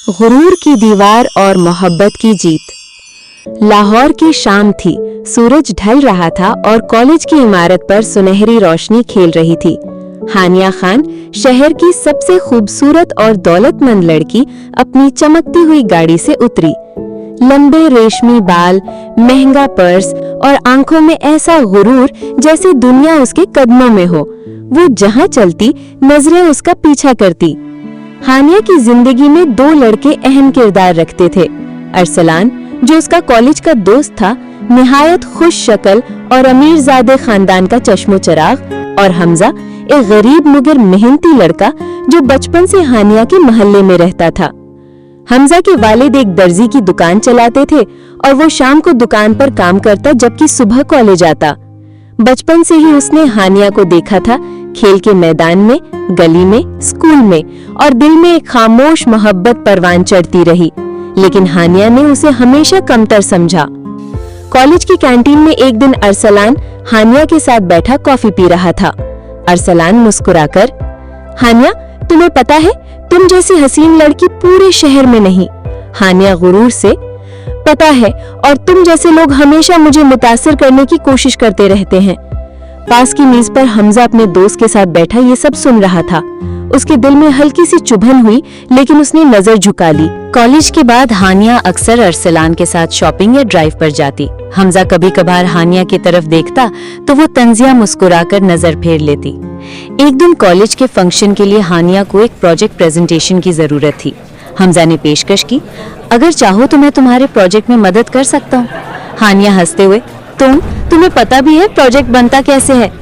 गुरूर की दीवार और मोहब्बत की जीत। लाहौर की शाम थी, सूरज ढल रहा था और कॉलेज की इमारत पर सुनहरी रोशनी खेल रही थी। हानिया खान, शहर की सबसे खूबसूरत और दौलतमंद लड़की, अपनी चमकती हुई गाड़ी से उतरी। लंबे रेशमी बाल, महंगा पर्स और आंखों में ऐसा गुरूर जैसे दुनिया उसके कदमों में हो। वो जहां चलती, नजरें उसका पीछा करती। हानिया की जिंदगी में दो लड़के अहम किरदार रखते थे। अरसलान, जो उसका कॉलेज का दोस्त था, निहायत खुश शक्ल और अमीरजादे खानदान का चश्मो चिराग, और हमजा, एक गरीब मगर मेहनती लड़का जो बचपन से हानिया के मोहल्ले में रहता था। हमजा के वालिद एक दर्जी की दुकान चलाते थे और वो शाम को दुकान पर काम करता जबकि सुबह कॉलेज आता। बचपन से ही उसने हानिया को देखा था, खेल के मैदान में, गली में, स्कूल में, और दिल में एक खामोश मोहब्बत परवान चढ़ती रही। लेकिन हानिया ने उसे हमेशा कमतर समझा। कॉलेज की कैंटीन में एक दिन अरसलान हानिया के साथ बैठा कॉफी पी रहा था। अरसलान मुस्कुराकर, हानिया, तुम्हें पता है, तुम जैसी हसीन लड़की पूरे शहर में नहीं। हानिया गुरूर से, पता है, और तुम जैसे लोग हमेशा मुझे मुतासिर करने की कोशिश करते रहते हैं। पास की मेज पर हमजा अपने दोस्त के साथ बैठा ये सब सुन रहा था। उसके दिल में हल्की सी चुभन हुई, लेकिन उसने नजर झुका ली। कॉलेज के बाद हानिया अक्सर अरसलान के साथ शॉपिंग या ड्राइव पर जाती। हमजा कभी कभार हानिया की तरफ देखता तो वो तंजिया मुस्कुराकर नजर फेर लेती। एक दिन कॉलेज के फंक्शन के लिए हानिया को एक प्रोजेक्ट प्रेजेंटेशन की जरूरत थी। हमजा ने पेशकश की, अगर चाहो तो मैं तुम्हारे प्रोजेक्ट में मदद कर सकता हूँ। हानिया हंसते हुए, तुम्हें पता भी है प्रोजेक्ट बनता कैसे है?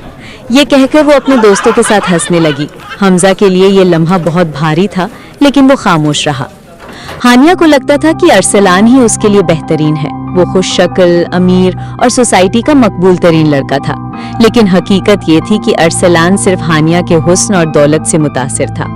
ये कहकर वो अपने दोस्तों के साथ हंसने लगी। हमजा के लिए ये लम्हा बहुत भारी था, लेकिन वो खामोश रहा। हानिया को लगता था कि अरसलान ही उसके लिए बेहतरीन है। वो खुश शक्ल, अमीर और सोसाइटी का मकबूल तरीन लड़का था, लेकिन हकीकत ये थी कि अरसलान सिर्फ हानिया के हुस्न और दौलत से मुतासिर था।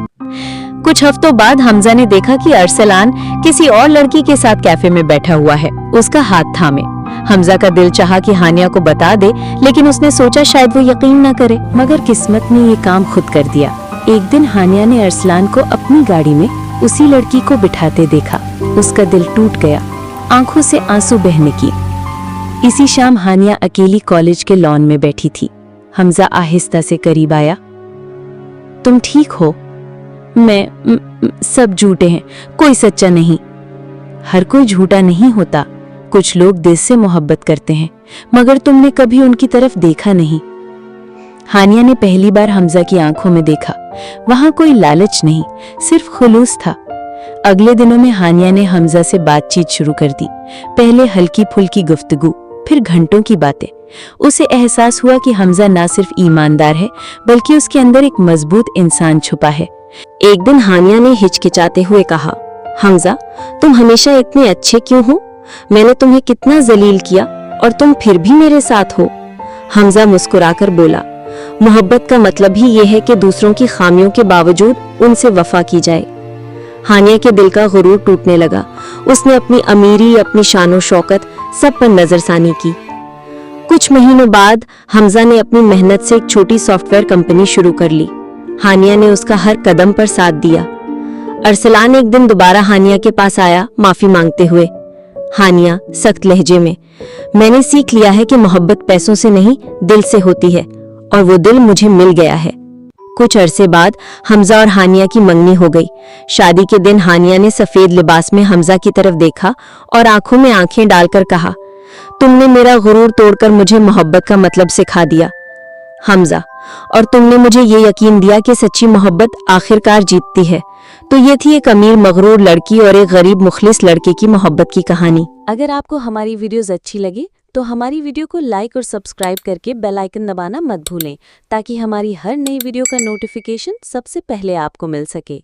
कुछ हफ्तों बाद हमजा ने देखा कि अरसलान किसी और लड़की के साथ कैफे में बैठा हुआ है, उसका हाथ थामे। हमजा का दिल चाहा कि हानिया को बता दे, लेकिन उसने सोचा शायद वो यकीन न करे, मगर किस्मत ने ये काम खुद कर दिया। एक दिन हानिया ने अरसलान को अपनी गाड़ी में उसी लड़की को बिठाते देखा। उसका दिल टूट गया, आंखों से आंसू बहने की। इसी शाम हानिया अकेली कॉलेज के लॉन में बैठी थी। हमजा आहिस्ता से करीब आया। तुम ठीक हो? सब झूठे हैं, कोई सच्चा नहीं। हर कोई झूठा नहीं होता। कुछ लोग दिल से मोहब्बत करते हैं, मगर तुमने कभी उनकी तरफ देखा नहीं। हानिया ने पहली बार हमजा की आंखों में देखा। वहां कोई लालच नहीं, सिर्फ खुलूस था। अगले दिनों में हानिया ने हमजा से बातचीत शुरू कर दी। पहले हल्की फुल्की गुफ्तगू, फिर घंटों की बातें। उसे एहसास हुआ कि हमजा ना सिर्फ ईमानदार है, बल्कि उसके अंदर एक मजबूत इंसान छुपा है। एक दिन हानिया ने हिचकिचाते हुए कहा, हमजा, तुम हमेशा इतने अच्छे क्यों हो? मैंने तुम्हें कितना जलील किया और तुम फिर भी मेरे साथ हो। हमजा मुस्कुराकर बोला, मोहब्बत का मतलब ही ये है कि दूसरों की खामियों के बावजूद उनसे वफा की जाए। हानिया के दिल का गुरूर टूटने लगा। उसने अपनी अमीरी, अपनी शानो शौकत सब पर नजरसानी की। कुछ महीनों बाद हमजा ने अपनी मेहनत से एक छोटी सॉफ्टवेयर कंपनी शुरू कर ली। हानिया ने उसका हर कदम पर साथ दिया। अरसलान एक दिन दोबारा हानिया के पास आया, माफी मांगते हुए। हानिया, सख्त लहजे में, मैंने सीख लिया है कि मोहब्बत पैसों से नहीं, दिल से होती है, और वो दिल मुझे मिल गया है। कुछ अरसे बाद हमजा और हानिया की मंगनी हो गई। शादी के दिन हानिया ने सफेद लिबास में हमजा की तरफ देखा और आंखों में आंखें डालकर कहा, तुमने मेरा गुरूर तोड़कर मुझे मोहब्बत का मतलब सिखा दिया, हमजा, और तुमने मुझे ये यकीन दिया कि सच्ची मोहब्बत आखिरकार जीतती है। तो ये थी एक अमीर मगरूर लड़की और एक गरीब मुखलिस लड़के की मोहब्बत की कहानी। अगर आपको हमारी वीडियोस अच्छी लगी तो हमारी वीडियो को लाइक और सब्सक्राइब करके बेल आइकन दबाना मत भूलें, ताकि हमारी हर नई वीडियो का नोटिफिकेशन सबसे पहले आपको मिल सके।